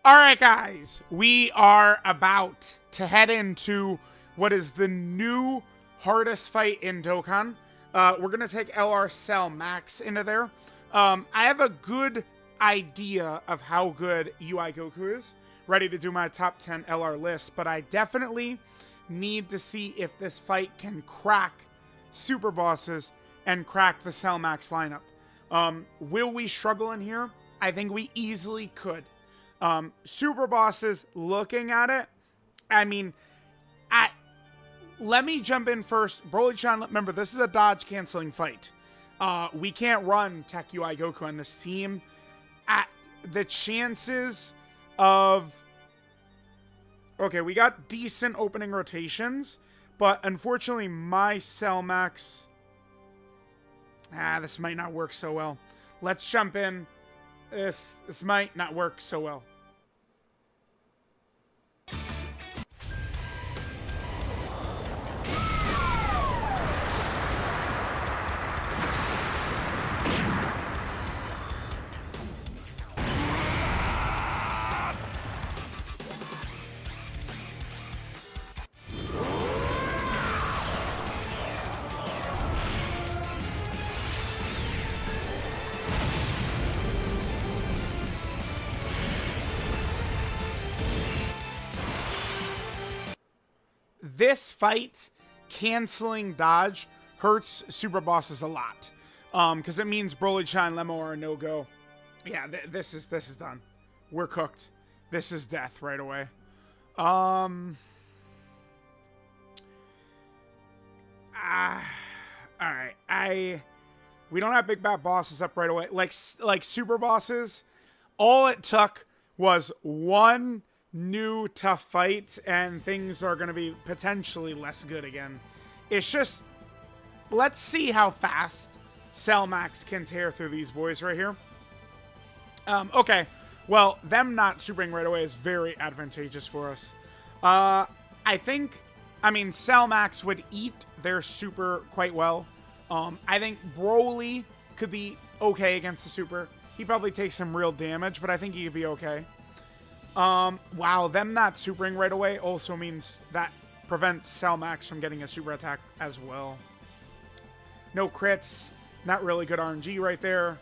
All right, guys, we are about to head into what is the new hardest fight in Dokkan. We're going to take LR Cell Max into there. I have a good idea of how good UI Goku is, ready to do my top 10 LR list, but I definitely need to see if this fight can crack Super Bosses and crack the Cell Max lineup. Will we struggle in here? I think we easily could. Super Bosses, looking at it, I mean, let me jump in first. Broly-chan, remember, this is a dodge canceling fight. We can't run Tech UI Goku on this team. The chances of... Okay, we got decent opening rotations, but unfortunately my Cell Max... this might not work so well. Let's jump in. This might not work so well. This fight, canceling dodge, hurts Super Bosses a lot. Because it means Broly-chan, Lemo are a no-go. Yeah, this is done. We're cooked. This is death right away. Alright. We don't have big bad bosses up right away. Like Super Bosses, all it took was one new tough fight and things are going to be potentially less good again. It's just, let's see how fast Cell Max can tear through these boys right here. Okay, well, them not supering right away is very advantageous for us. I mean, Cell Max would eat their super quite well. I think Broly could be okay against the super. He probably takes some real damage, but I think he could be okay. Wow, them not supering right away also means that prevents Cell Max from getting a super attack as well. No crits, not really good RNG right there.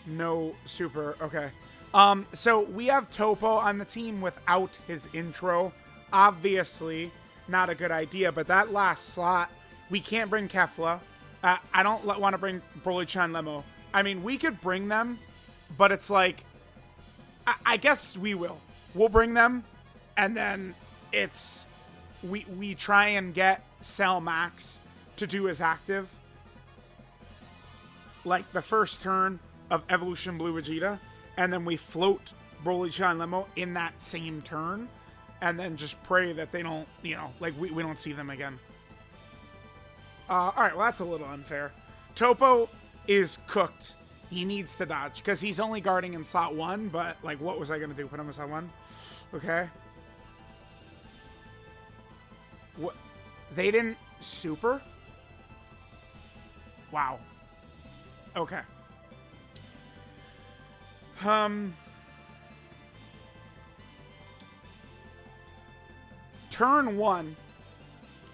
No super, okay. So we have Topo on the team without his intro. Obviously, not a good idea, but that last slot, we can't bring Kefla. I don't want to bring Broly-chan Lemo. I mean, we could bring them, but it's like, I guess we will. We'll bring them, and then it's... We try and get Cell Max to do his active. Like the first turn of Evolution Blue Vegeta, and then we float Broly-chan Lemo in that same turn, and then just pray that they don't, you know, like we don't see them again. Alright, well that's a little unfair. Topo is cooked. He needs to dodge, because he's only guarding in slot 1, but, like, what was I going to do? Put him in slot 1? Okay. What? They didn't super? Wow. Okay. Turn 1,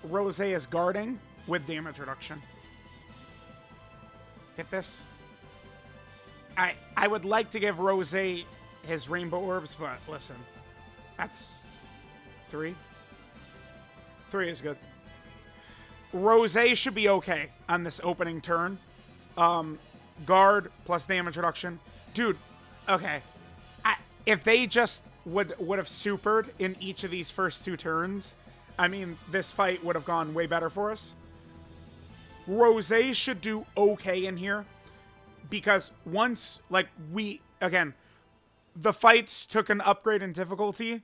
Rose is guarding with damage reduction. Hit this. I would like to give Rose his rainbow orbs, but listen. That's 3. 3 is good. Rose should be okay on this opening turn. Guard plus damage reduction. Dude, okay. If they just would have supered in each of these first 2 turns, I mean, this fight would have gone way better for us. Rose should do okay in here. Because once, like, again, the fights took an upgrade in difficulty,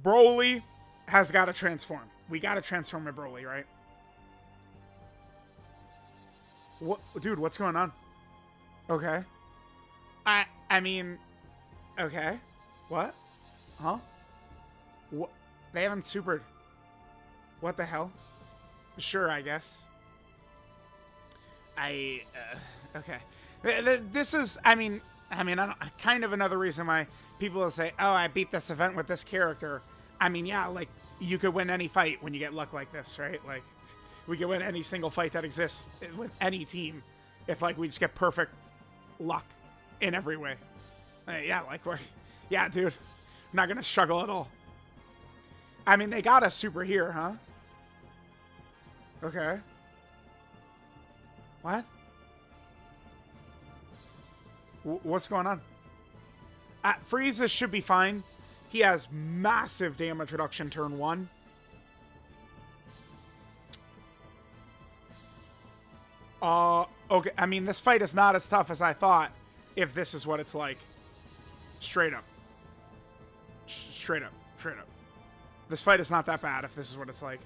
Broly has got to transform. We got to transform with Broly, right? What, dude, what's going on? Okay. I mean, okay. What? Huh? What? They haven't supered. What the hell? Sure, I guess. Okay. This is, I mean, I mean, kind of another reason why people will say, oh, I beat this event with this character. I mean, yeah, like, you could win any fight when you get luck like this, right? Like, we could win any single fight that exists with any team if, like, we just get perfect luck in every way. Yeah, like, yeah, dude. I'm not going to struggle at all. I mean, they got us super here, huh? Okay. What? What's going on? Frieza should be fine. He has massive damage reduction turn 1. Okay. I mean, this fight is not as tough as I thought if this is what it's like. Straight up. Straight up. Straight up. This fight is not that bad if this is what it's like.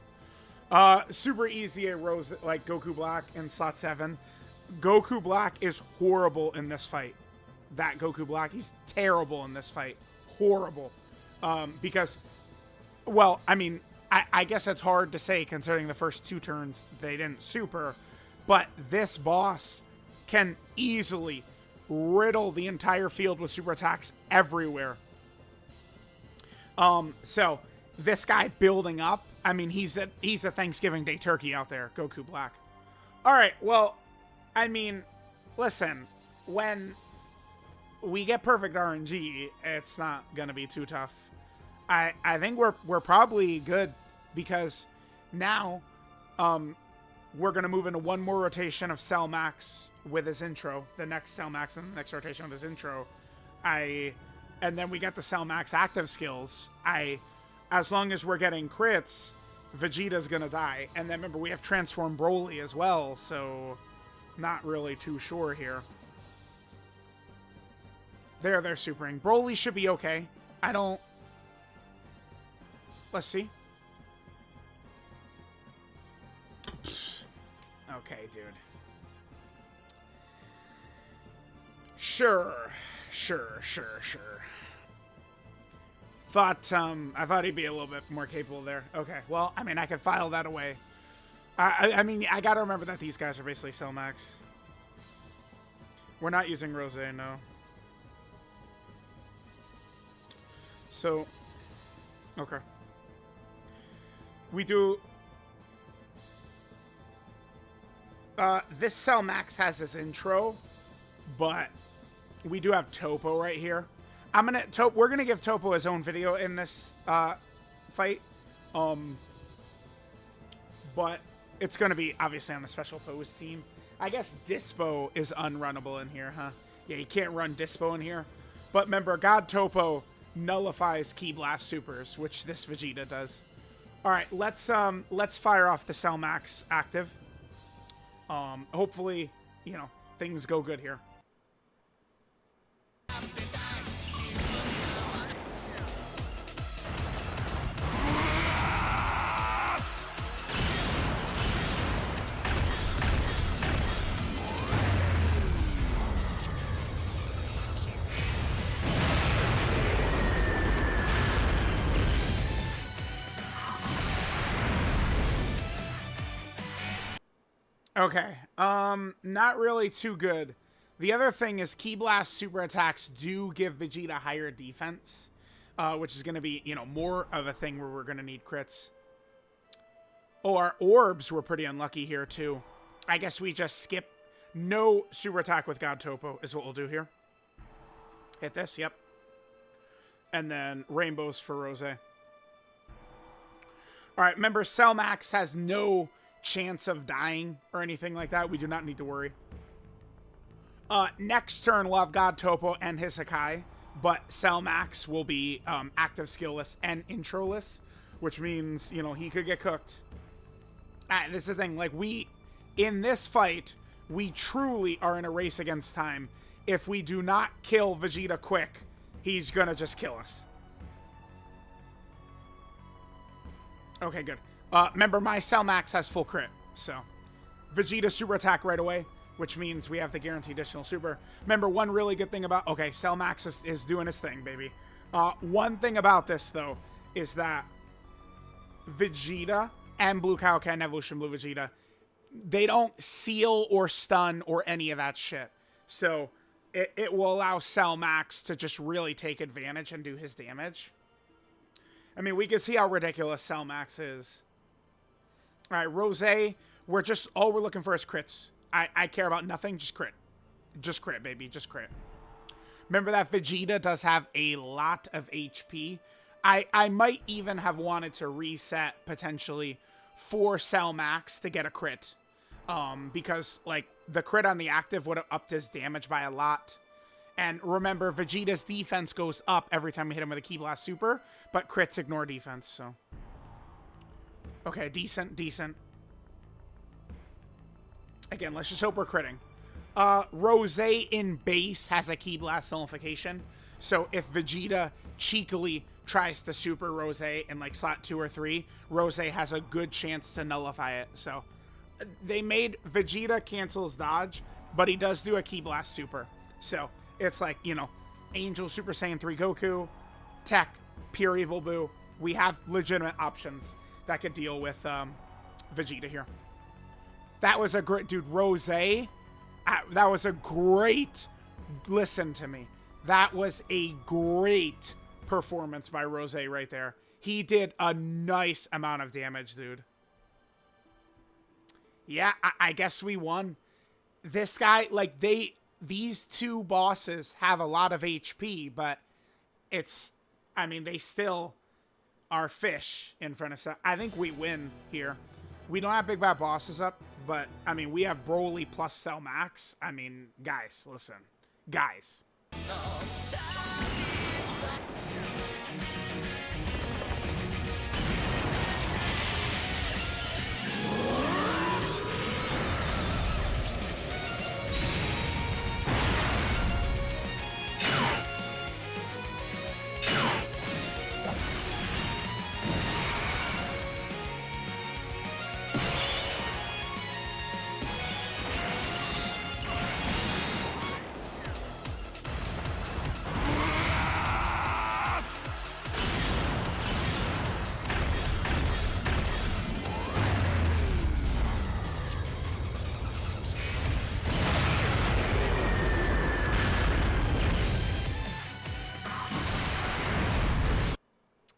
Super easy at Rose, like Goku Black in slot 7. Goku Black is horrible in this fight. That Goku Black, he's terrible in this fight. Horrible. Because, well, I mean, I guess it's hard to say considering the first 2 turns they didn't super, but this boss can easily riddle the entire field with super attacks everywhere. So this guy building up, I mean, he's a Thanksgiving Day turkey out there, Goku Black. All right, well, I mean, listen, when we get perfect RNG, it's not gonna be too tough. I think we're probably good because now we're gonna move into one more rotation of Cell Max with his intro, the next Cell Max and the next rotation with his intro. And then we get the Cell Max active skills. As long as we're getting crits, Vegeta's gonna die. And then remember, we have Transform Broly as well, so not really too sure here. They're supering. Broly should be okay. Let's see. Okay, dude. Sure. I thought he'd be a little bit more capable there. Okay, well, I mean, I could file that away. I mean, I gotta remember that these guys are basically Cell Max. We're not using Rose, no. So, okay. We do... this Cell Max has his intro, but we do have Topo right here. We're gonna give Topo his own video in this fight, but it's gonna be obviously on the special pose team. I guess Dispo is unrunnable in here, huh? Yeah, you can't run Dispo in here. But remember, God Topo nullifies Ki Blast supers, which this Vegeta does. All right, let's fire off the Cell Max active. Hopefully, you know, things go good here. Okay, not really too good. The other thing is Ki Blast super attacks do give Vegeta higher defense, which is going to be, you know, more of a thing where we're going to need crits. Oh, our orbs were pretty unlucky here too. I guess we just skip no super attack with God Topo is what we'll do here. Hit this, yep. And then rainbows for Rose. All right, remember Cell Max has no chance of dying or anything like that. We do not need to worry. Next turn we'll have God Topo and his Hakai, but Cell Max will be active skillless and introless, which means, you know, he could get cooked. This is the thing, like, in this fight, we truly are in a race against time. If we do not kill Vegeta quick, he's gonna just kill us. Okay, good. Remember, my Cell Max has full crit, so Vegeta super attack right away, which means we have the guaranteed additional super. Remember, one really good thing about... Okay, Cell Max is doing his thing, baby. One thing about this, though, is that Vegeta and Blue Kaioken Evolution Blue Vegeta, they don't seal or stun or any of that shit. So it will allow Cell Max to just really take advantage and do his damage. I mean, we can see how ridiculous Cell Max is. All right, Rose, all we're looking for is crits. I care about nothing, just crit. Just crit, baby, just crit. Remember that Vegeta does have a lot of HP. I might even have wanted to reset, potentially, for Cell Max to get a crit. Because, like, the crit on the active would have upped his damage by a lot. And remember, Vegeta's defense goes up every time we hit him with a Ki Blast Super, but crits ignore defense, so. Okay, decent. Again, let's just hope we're critting. Rose in base has a Ki Blast nullification, so if Vegeta cheekily tries to Super Rose in, like, slot 2 or 3, Rose has a good chance to nullify it, so. They made Vegeta cancels dodge, but he does do a Ki Blast Super. So, it's like, you know, Angel Super Saiyan 3 Goku, Tech, Pure Evil Boo. We have legitimate options that could deal with Vegeta here. That was a great... Dude, Rose, that was a great... Listen to me. That was a great performance by Rose right there. He did a nice amount of damage, dude. Yeah, I guess we won. This guy, like, these two bosses have a lot of HP, but it's, I mean, they still are fish in front of us. I think we win here. We don't have big bad bosses up, but, I mean, we have Broly plus Cell Max. I mean, guys, listen. Guys.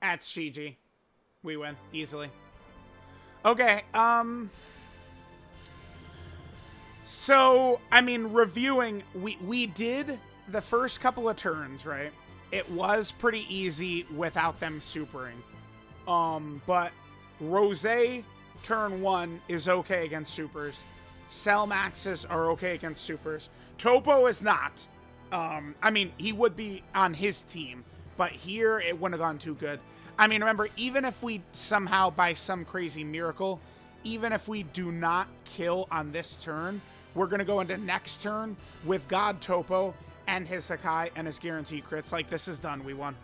That's GG. We win easily. Okay, so, I mean, reviewing, we did the first couple of turns, right? It was pretty easy without them supering. But Rose, turn 1 is okay against supers. Cell Maxes are okay against supers. Topo is not. I mean, he would be on his team, but here it wouldn't have gone too good. I mean, remember, even if we somehow, by some crazy miracle, even if we do not kill on this turn, we're going to go into next turn with God Topo and his Sakai and his guaranteed crits. Like, this is done. We won.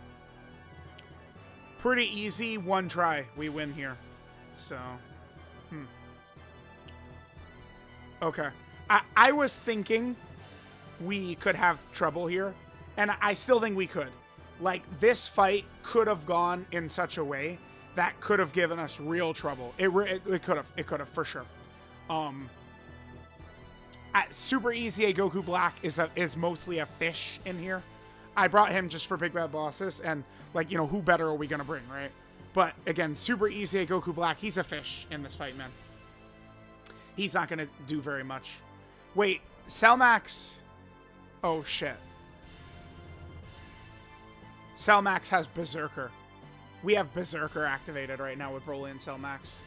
Pretty easy. One try. We win here. So, Okay. I was thinking we could have trouble here, and I still think we could. Like, this fight could have gone in such a way that could have given us real trouble. It could have, for sure. Super Easy Goku Black is mostly a fish in here. I brought him just for big bad bosses, and, like, you know, who better are we gonna bring, right? But, again, Super Easy Goku Black, he's a fish in this fight, man. He's not gonna do very much. Wait, Cell Max... Oh, shit. Cell Max has Berserker. We have Berserker activated right now with Broly and Cell Max.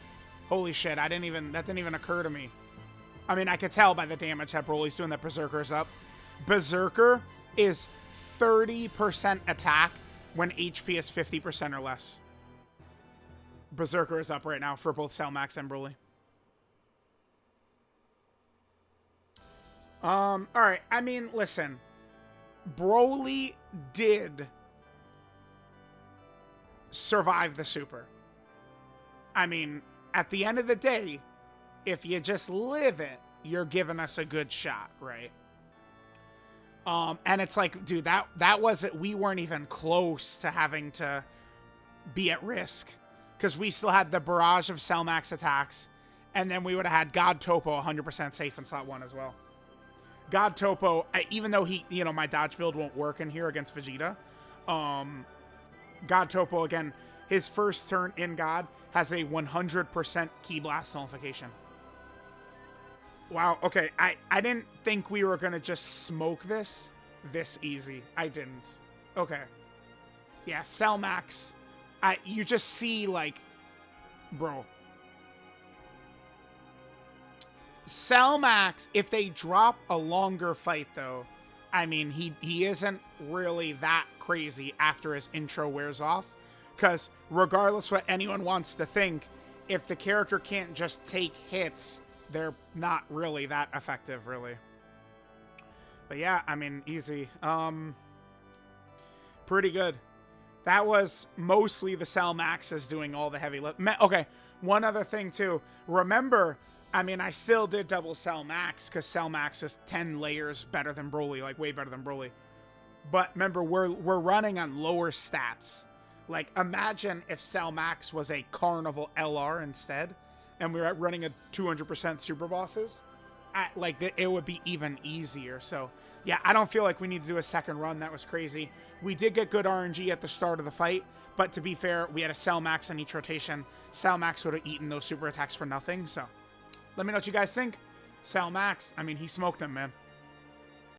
Holy shit, that didn't even occur to me. I mean, I could tell by the damage that Broly's doing that Berserker's up. Berserker is 30% attack when HP is 50% or less. Berserker is up right now for both Cell Max and Broly. Alright, I mean, listen. Broly did survive the super. I mean, at the end of the day, if you just live it, you're giving us a good shot, right? And it's like, dude, that wasn't, we weren't even close to having to be at risk, because we still had the barrage of Cell Max attacks, and then we would have had God Topo 100% safe in slot 1 as well. God Topo, even though he, you know, my dodge build won't work in here against Vegeta, God Topo, again, his first turn in God has a 100% Ki Blast nullification. Wow, okay, I didn't think we were going to just smoke this easy. I didn't. Okay. Yeah, Cell Max, you just see, like, bro. Cell Max, if they drop a longer fight, though, I mean, he isn't really that crazy after his intro wears off. Because regardless what anyone wants to think, if the character can't just take hits, they're not really that effective, really. But yeah, I mean, easy. Pretty good. That was mostly the Cell Maxes doing all the heavy lift. Okay, one other thing, too. Remember, I mean, I still did double Cell Max, because Cell Max is 10 layers better than Broly, like, way better than Broly. But remember, we're running on lower stats. Like, imagine if Cell Max was a Carnival LR instead, and we were running a 200% Super Bosses. It would be even easier. So, yeah, I don't feel like we need to do a second run. That was crazy. We did get good RNG at the start of the fight, but to be fair, we had a Cell Max on each rotation. Cell Max would have eaten those super attacks for nothing, so let me know what you guys think. Cell Max, I mean, he smoked them, man.